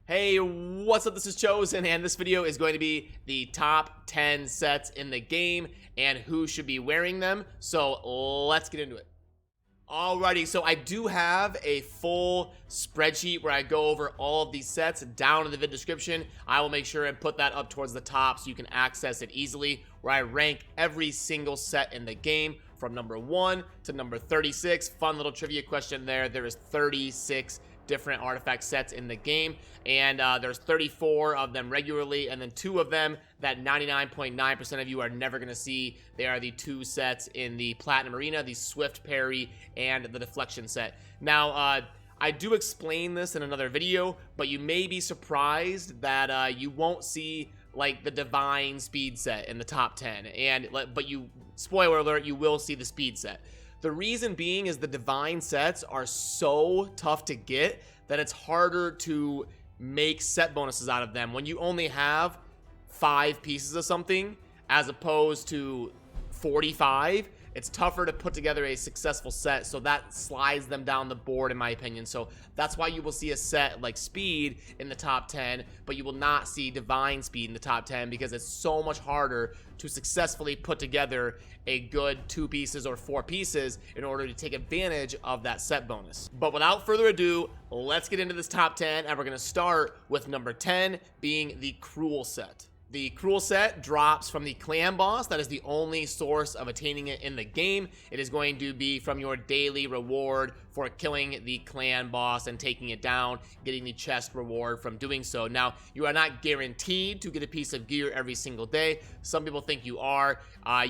Hey, what's up? This is Chosen, and this video is going to be the top 10 sets in the game and who should be wearing them. So let's get into it. Alrighty, so I do have a full spreadsheet where I go over all of these sets down in the video description. I will make sure and put that up towards the top so you can access it easily, where I rank every single set in the game from number 1 to number 36. Fun little trivia question there. There is 36 different artifact sets in the game, and there's 34 of them regularly, and then 2 of them that 99.9% of you are never going to see. They are the 2 sets in the Platinum Arena, the Swift Parry and the Deflection set. Now, I do explain this in another video, but you may be surprised that you won't see like the Divine Speed set in the top 10, but you, spoiler alert, you will see the Speed set. The reason being is the Divine sets are so tough to get that it's harder to make set bonuses out of them when you only have 5 pieces of something as opposed to 45. It's tougher to put together a successful set, so that slides them down the board in my opinion. So that's why you will see a set like Speed in the top 10, but you will not see Divine Speed in the top 10 because it's so much harder to successfully put together a good 2 pieces or 4 pieces in order to take advantage of that set bonus. But without further ado, let's get into this top 10, and we're going to start with number 10 being the Cruel set. The Cruel set drops from the clan boss. That is the only source of attaining it in the game. It is going to be from your daily reward for killing the clan boss and taking it down, getting the chest reward from doing so. Now, you are not guaranteed to get a piece of gear every single day. Some people think you are.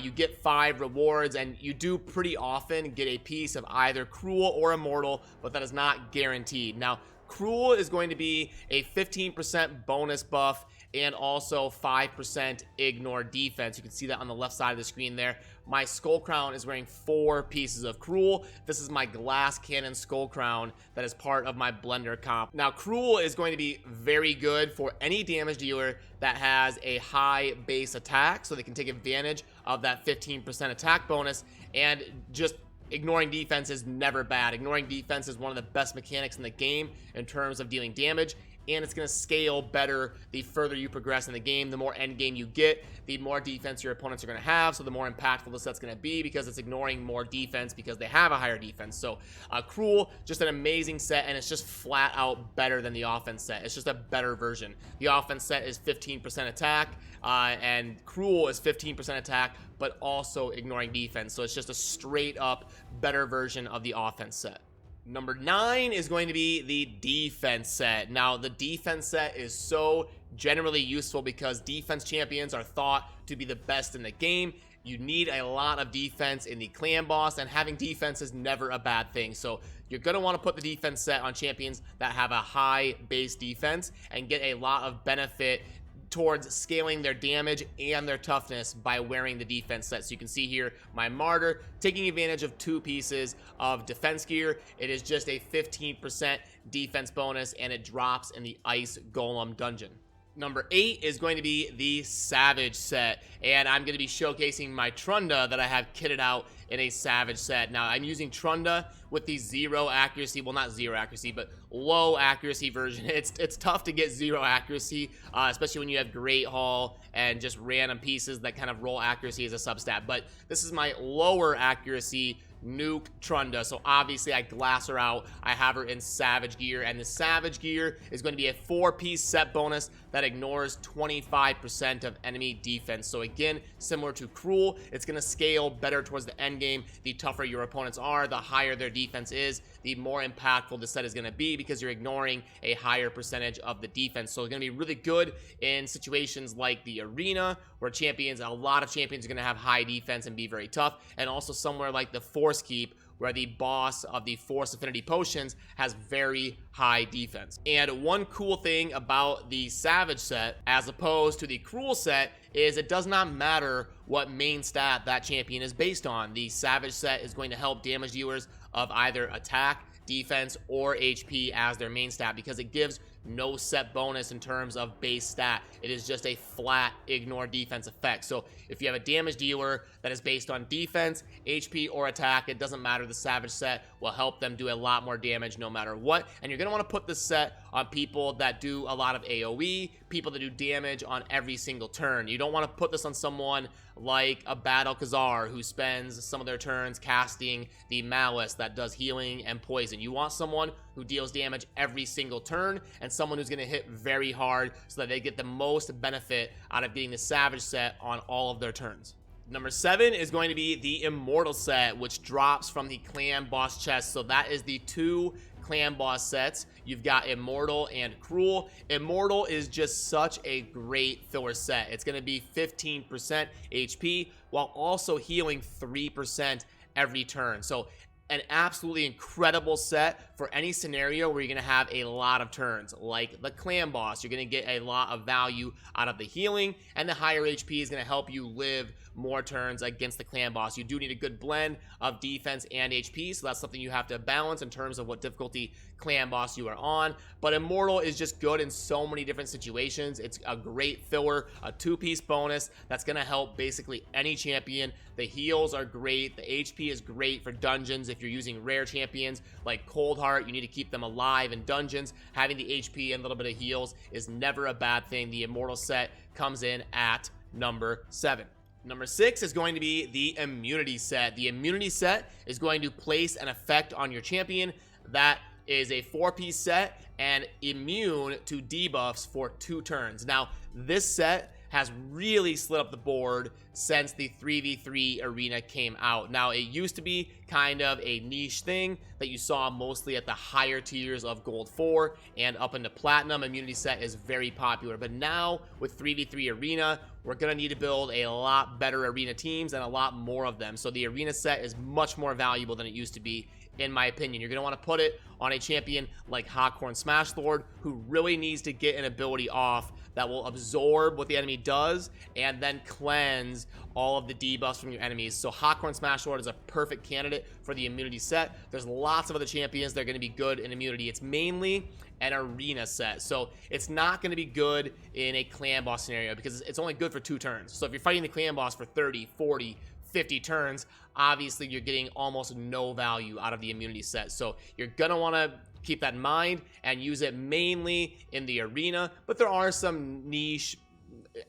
You get 5 rewards, and you do pretty often get a piece of either Cruel or Immortal, but that is not guaranteed. Now, Cruel is going to be a 15% bonus buff and also 5% ignore defense. You can see that on the left side of the screen there. My Skull Crown is wearing 4 pieces of Cruel. This is my Glass Cannon Skull Crown that is part of my Blender comp. Now, Cruel is going to be very good for any damage dealer that has a high base attack, so they can take advantage of that 15% attack bonus, and just ignoring defense is never bad. Ignoring defense is one of the best mechanics in the game in terms of dealing damage, and it's going to scale better the further you progress in the game. The more end game you get, the more defense your opponents are going to have, so the more impactful the set's going to be because it's ignoring more defense because they have a higher defense. So Cruel, just an amazing set, and it's just flat out better than the offense set. It's just a better version. The offense set is 15% attack, and Cruel is 15% attack, but also ignoring defense. So it's just a straight up better version of the offense set. Number 9 is going to be the defense set. Now, the defense set is so generally useful because defense champions are thought to be the best in the game. You need a lot of defense in the clan boss, and having defense is never a bad thing. So you're going to want to put the defense set on champions that have a high base defense and get a lot of benefit towards scaling their damage and their toughness by wearing the defense set. So you can see here my Martyr taking advantage of 2 pieces of defense gear. It is just a 15% defense bonus, and it drops in the Ice Golem dungeon. Number 8 is going to be the Savage set, and I'm going to be showcasing my Trunda that I have kitted out in a Savage set. Now, I'm using Trunda with the 0 accuracy, well, not 0 accuracy, but low accuracy version. It's tough to get 0 accuracy, especially when you have Great Hall and just random pieces that kind of roll accuracy as a substat. But this is my lower accuracy nuke Trunda, so obviously I glass her out. I have her in Savage gear, and the Savage gear is going to be a 4-piece set bonus that ignores 25% of enemy defense. So again, similar to Cruel, it's going to scale better towards the end game. The tougher your opponents are, the higher their defense is, the more impactful the set is going to be because you're ignoring a higher percentage of the defense. So it's going to be really good in situations like the arena where a lot of champions are going to have high defense and be very tough, and also somewhere like the Force Keep where the boss of the Force Affinity Potions has very high defense. And one cool thing about the Savage set as opposed to the Cruel set is it does not matter what main stat that champion is based on. The Savage set is going to help damage dealers of either attack, defense, or HP as their main stat because it gives no set bonus in terms of base stat. It is just a flat ignore defense effect. So if you have a damage dealer that is based on defense, HP, or attack, it doesn't matter. The Savage set will help them do a lot more damage no matter what. And you're going to want to put this set on people that do a lot of AoE, people that do damage on every single turn. You don't want to put this on someone like a Battlecazar who spends some of their turns casting the Malice that does healing and poison. You want someone who deals damage every single turn and someone who's going to hit very hard so that they get the most benefit out of getting the Savage set on all of their turns. Number 7 is going to be the Immortal set, which drops from the Clan Boss chest. So that is the 2 Clan Boss sets. You've got Immortal and Cruel. Immortal is just such a great filler set. It's going to be 15% HP while also healing 3% every turn. So an absolutely incredible set for any scenario where you're going to have a lot of turns, like the Clan Boss. You're going to get a lot of value out of the healing, and the higher HP is going to help you live more turns against the Clan Boss. You do need a good blend of defense and HP, so that's something you have to balance in terms of what difficulty Clan Boss you are on. But Immortal is just good in so many different situations. It's a great filler, a 2-piece bonus that's going to help basically any champion. The heals are great. The HP is great for dungeons. If you're using rare champions like Coldheart, you need to keep them alive in dungeons. Having the HP and a little bit of heals is never a bad thing. The Immortal set comes in at number 7. Number 6 is going to be the Immunity set. The Immunity set is going to place an effect on your champion that is a 4-piece set and immune to debuffs for 2 turns. Now, this set has really slid up the board since the 3v3 arena came out. Now, it used to be kind of a niche thing that you saw mostly at the higher tiers of Gold 4 and up into Platinum. Immunity set is very popular, but now with 3v3 arena, we're gonna need to build a lot better arena teams and a lot more of them. So the arena set is much more valuable than it used to be, in my opinion. You're going to want to put it on a champion like Hawkhorn Smashlord, who really needs to get an ability off that will absorb what the enemy does and then cleanse all of the debuffs from your enemies. So Hawkhorn Smashlord is a perfect candidate for the immunity set. There's lots of other champions that are going to be good in immunity. It's mainly an arena set, so it's not going to be good in a clan boss scenario because it's only good for 2 turns. So if you're fighting the clan boss for 30, 40, 50 turns, obviously you're getting almost no value out of the immunity set. So you're gonna want to keep that in mind and use it mainly in the arena, but there are some niche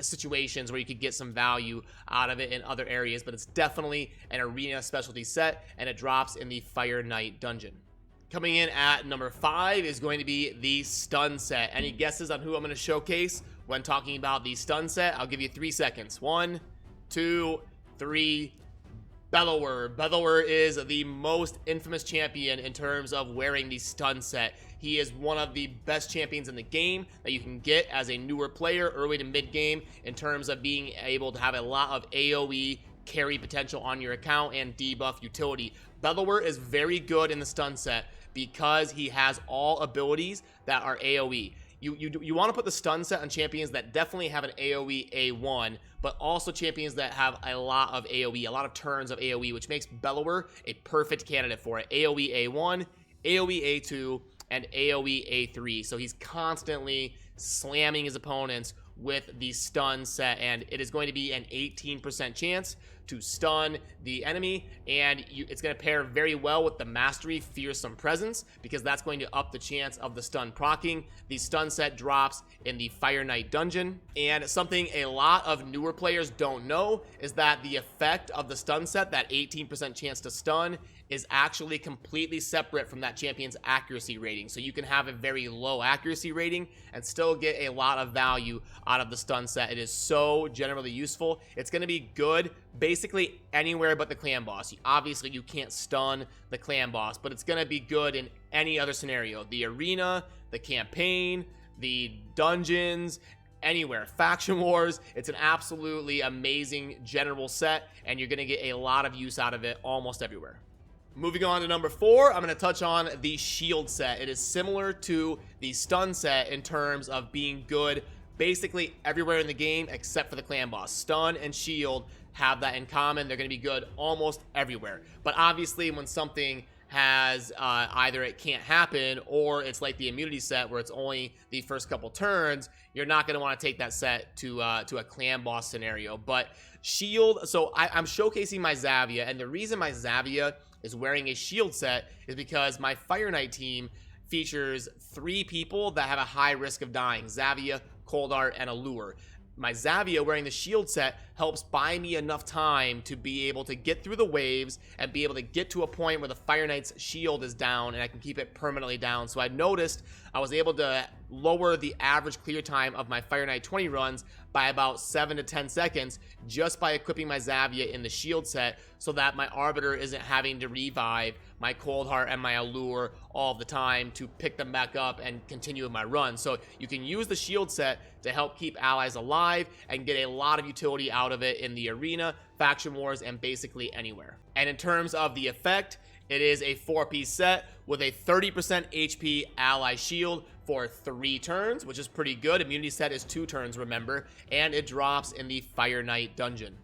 situations where you could get some value out of it in other areas, but it's definitely an arena specialty set, and it drops in the Fire Knight dungeon. Coming in at number 5 is going to be the stun set. Any guesses on who I'm going to showcase when talking about the stun set? I'll give you 3 seconds. 1, 2, 3. Bellower. Bellower is the most infamous champion in terms of wearing the stun set. He is one of the best champions in the game that you can get as a newer player early to mid game in terms of being able to have a lot of AoE carry potential on your account and debuff utility. Bellower is very good in the stun set because he has all abilities that are AoE. You want to put the stun set on champions that definitely have an AoE A1, but also champions that have a lot of AoE, a lot of turns of AoE, which makes Bellower a perfect candidate for it. AoE A1, AoE A2, and AoE A3. So he's constantly slamming his opponents with the stun set, and it is going to be an 18% chance to stun the enemy, and it's going to pair very well with the Mastery Fearsome Presence because that's going to up the chance of the stun proccing. The stun set drops in the Fire Knight dungeon, and something a lot of newer players don't know is that the effect of the stun set, that 18% chance to stun, is actually completely separate from that champion's accuracy rating. So you can have a very low accuracy rating and still get a lot of value out of the stun set. It is so generally useful. It's going to be good basically anywhere but the clan boss. Obviously you can't stun the clan boss, but it's going to be good in any other scenario. The arena, the campaign, the dungeons, anywhere. Faction Wars, it's an absolutely amazing general set, and you're going to get a lot of use out of it almost everywhere. Moving on to number 4, I'm going to touch on the shield set. It is similar to the stun set in terms of being good basically everywhere in the game except for the clan boss. Stun and shield have that in common. They're going to be good almost everywhere. But obviously when something has either it can't happen or it's like the immunity set where it's only the first couple turns, you're not going to want to take that set to a clan boss scenario. But shield, so I'm showcasing my Xavia, and the reason my Xavia is wearing a shield set is because my Fire Knight team features 3 people that have a high risk of dying: Xavia, Cold Art, and Allure. My Xavia wearing the shield set helps buy me enough time to be able to get through the waves and be able to get to a point where the Fire Knight's shield is down and I can keep it permanently down. So I noticed I was able to lower the average clear time of my Fire Knight 20 runs by about 7 to 10 seconds just by equipping my Xavia in the shield set, so that my Arbiter isn't having to revive my Cold Heart and my Allure all the time to pick them back up and continue with my run. So you can use the shield set to help keep allies alive and get a lot of utility out of it in the arena, faction wars, and basically anywhere. And in terms of the effect, it is a 4-piece set with a 30% HP ally shield for 3 turns, which is pretty good. Immunity set is 2 turns, remember, and it drops in the Fire Knight dungeon.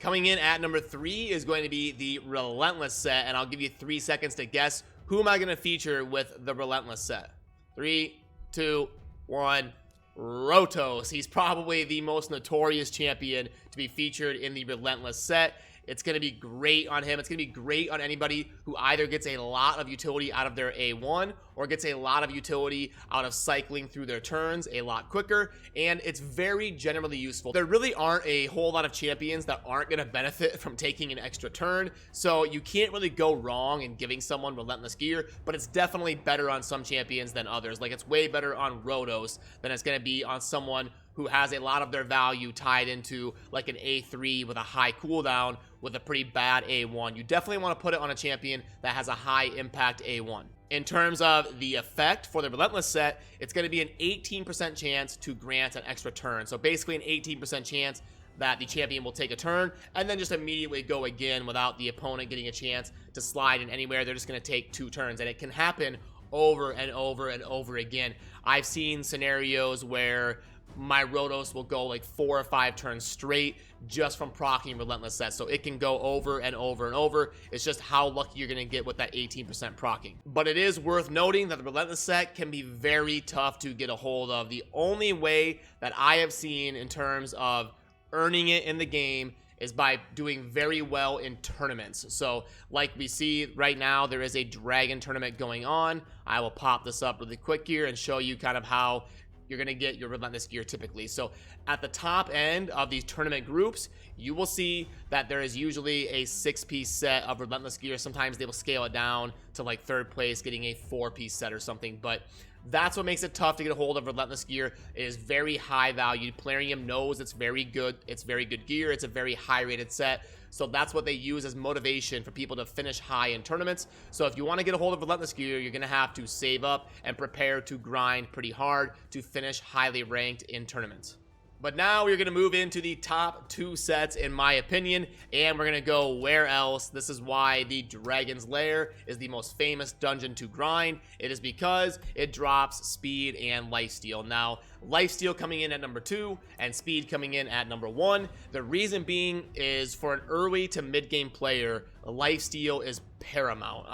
Coming in at number 3 is going to be the Relentless set, and I'll give you 3 seconds to guess who am I going to feature with the Relentless set. 3, 2, 1. Rotos. He's probably the most notorious champion to be featured in the Relentless set. It's going to be great on him. It's going to be great on anybody who either gets a lot of utility out of their A1 or gets a lot of utility out of cycling through their turns a lot quicker, and it's very generally useful. There really aren't a whole lot of champions that aren't going to benefit from taking an extra turn, so you can't really go wrong in giving someone Relentless gear, but it's definitely better on some champions than others. Like, it's way better on Rotos than it's going to be on someone who has a lot of their value tied into like an A3 with a high cooldown with a pretty bad A1. You definitely want to put it on a champion that has a high impact A1. In terms of the effect for the Relentless set, it's going to be an 18% chance to grant an extra turn. So basically an 18% chance that the champion will take a turn and then just immediately go again without the opponent getting a chance to slide in anywhere. They're just going to take 2 turns, and it can happen over and over and over again. I've seen scenarios where my Rotos will go like 4 or 5 turns straight just from proccing Relentless set. So it can go over and over and over. It's just how lucky you're going to get with that 18% proccing. But it is worth noting that the Relentless set can be very tough to get a hold of. The only way that I have seen in terms of earning it in the game is by doing very well in tournaments. So like we see right now, there is a Dragon tournament going on. I will pop this up really quick here and show you kind of how you're going to get your Relentless gear typically. So at the top end of these tournament groups, you will see that there is usually a 6-piece set of Relentless gear. Sometimes they will scale it down to like 3rd place, getting a 4-piece set or something. But that's what makes it tough to get a hold of Relentless gear. It is very high valued. Plarium knows it's very good. It's very good gear. It's a very high rated set. So that's what they use as motivation for people to finish high in tournaments. So if you want to get a hold of Relentless gear, you're going to have to save up and prepare to grind pretty hard to finish highly ranked in tournaments. But now we're going to move into the top 2 sets, in my opinion, and we're going to go where else. This is why the Dragon's Lair is the most famous dungeon to grind. It is because it drops speed and lifesteal. Now, lifesteal coming in at number 2 and speed coming in at number 1. The reason being is for an early to mid-game player, lifesteal is paramount.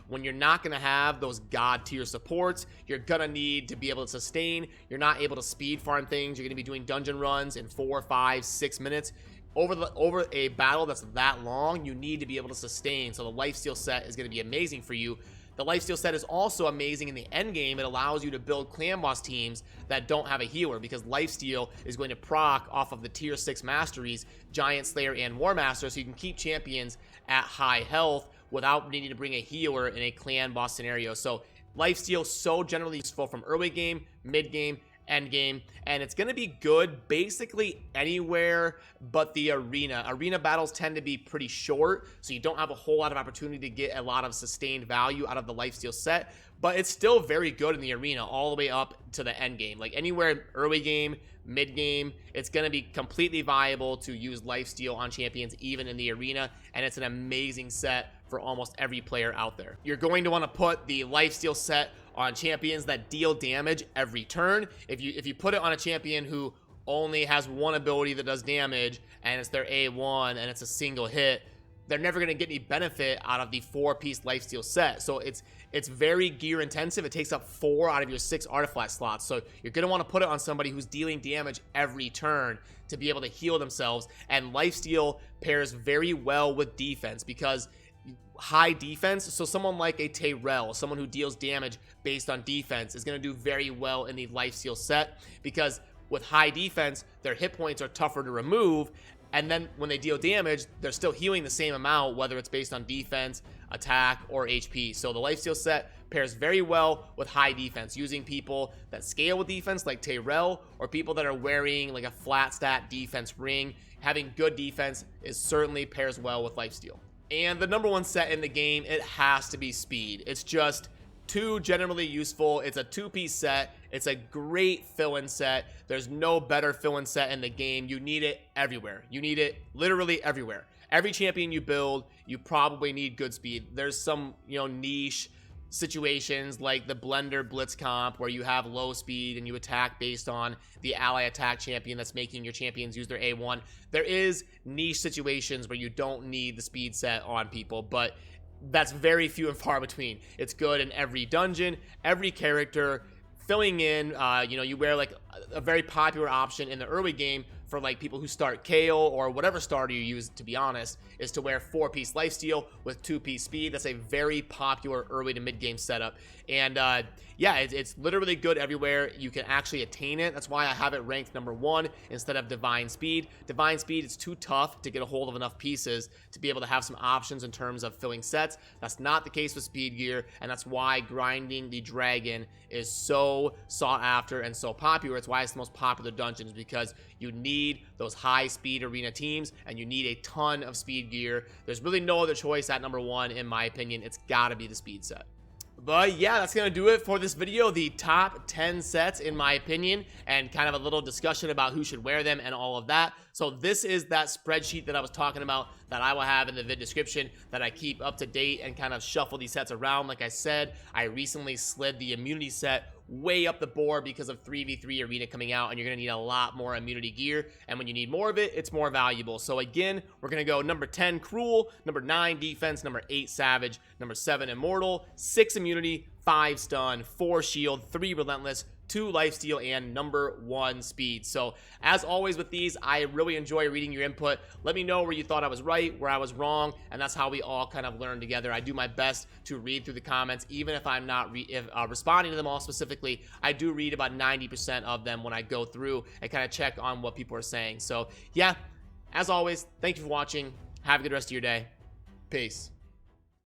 When you're not going to have those god tier supports, you're going to need to be able to sustain. You're not able to speed farm things. You're going to be doing dungeon runs in 4, 5, 6 minutes. Over a battle that's that long, you need to be able to sustain. So the lifesteal set is going to be amazing for you. The lifesteal set is also amazing in the end game. It allows you to build clan boss teams that don't have a healer, because lifesteal is going to proc off of the tier 6 masteries, Giant Slayer and War Master, so you can keep champions at high health without needing to bring a healer in a clan boss scenario. So lifesteal so generally useful from early game, mid game, end game, and it's going to be good basically anywhere but the arena. Arena battles tend to be pretty short, so you don't have a whole lot of opportunity to get a lot of sustained value out of the lifesteal set, but it's still very good in the arena all the way up to the end game. Like anywhere early game, mid game, it's going to be completely viable to use lifesteal on champions even in the arena, and it's an amazing set for almost every player out there. You're going to want to put the lifesteal set on champions that deal damage every turn. If you put it on a champion who only has one ability that does damage and it's their A1 and it's a single hit, they're never going to get any benefit out of the 4-piece lifesteal set. So it's very gear intensive. It takes up 4 out of your 6 artifact slots. So you're going to want to put it on somebody who's dealing damage every turn to be able to heal themselves. And lifesteal pairs very well with defense, because high defense. So someone like a Tyrell, someone who deals damage based on defense, is going to do very well in the Lifesteal set, because with high defense, their hit points are tougher to remove, and then when they deal damage, they're still healing the same amount, whether it's based on defense, attack, or HP. So the Lifesteal set pairs very well with high defense, using people that scale with defense like Tyrell, or people that are wearing like a flat stat defense ring. Having good defense is certainly pairs well with Lifesteal. And the number one set in the game, it has to be speed. It's just too generally useful. It's a two-piece set. It's a great fill-in set. There's no better fill-in set in the game. You need it everywhere. You need it literally everywhere. Every champion you build, you probably need good speed. There's some, niche situations like the Blender Blitz comp where you have low speed and you attack based on the ally attack champion that's making your champions use their A1. There is niche situations where you don't need the speed set on people, but that's very few and far between. It's good in every dungeon, every character. Filling in, you wear like a very popular option in the early game for like people who start Kale or whatever starter you use, to be honest, is to wear 4-piece Lifesteal with 2-piece speed. That's a very popular early to mid game setup. And yeah, it's literally good everywhere. You can actually attain it. That's why I have it ranked number 1 instead of Divine Speed. Divine Speed, it's too tough to get a hold of enough pieces to be able to have some options in terms of filling sets. That's not the case with Speed Gear, and that's why grinding the Dragon is so sought after and so popular. It's why it's the most popular dungeon, is because you need those high speed arena teams and you need a ton of speed gear. There's really no other choice at number 1, in my opinion. It's gotta be the speed set. But yeah, that's gonna do it for this video. The top 10 sets in my opinion, and kind of a little discussion about who should wear them and all of that. So this is that spreadsheet that I was talking about that I will have in the vid description, that I keep up to date and kind of shuffle these sets around. Like I said, I recently slid the immunity set way up the board because of 3v3 arena coming out, and you're gonna need a lot more immunity gear, and when you need more of it, it's more valuable. So again, we're gonna go number 10 Cruel, number 9 Defense, number 8 Savage, number 7 Immortal, 6 Immunity, 5 Stun, 4 Shield, 3 Relentless, 2 Lifesteal, and number 1 Speed. So as always with these, I really enjoy reading your input. Let me know where you thought I was right, where I was wrong, and that's how we all kind of learn together. I do my best to read through the comments, even if I'm not responding to them all specifically. I do read about 90% of them when I go through and kind of check on what people are saying. So yeah, as always, thank you for watching. Have a good rest of your day. Peace.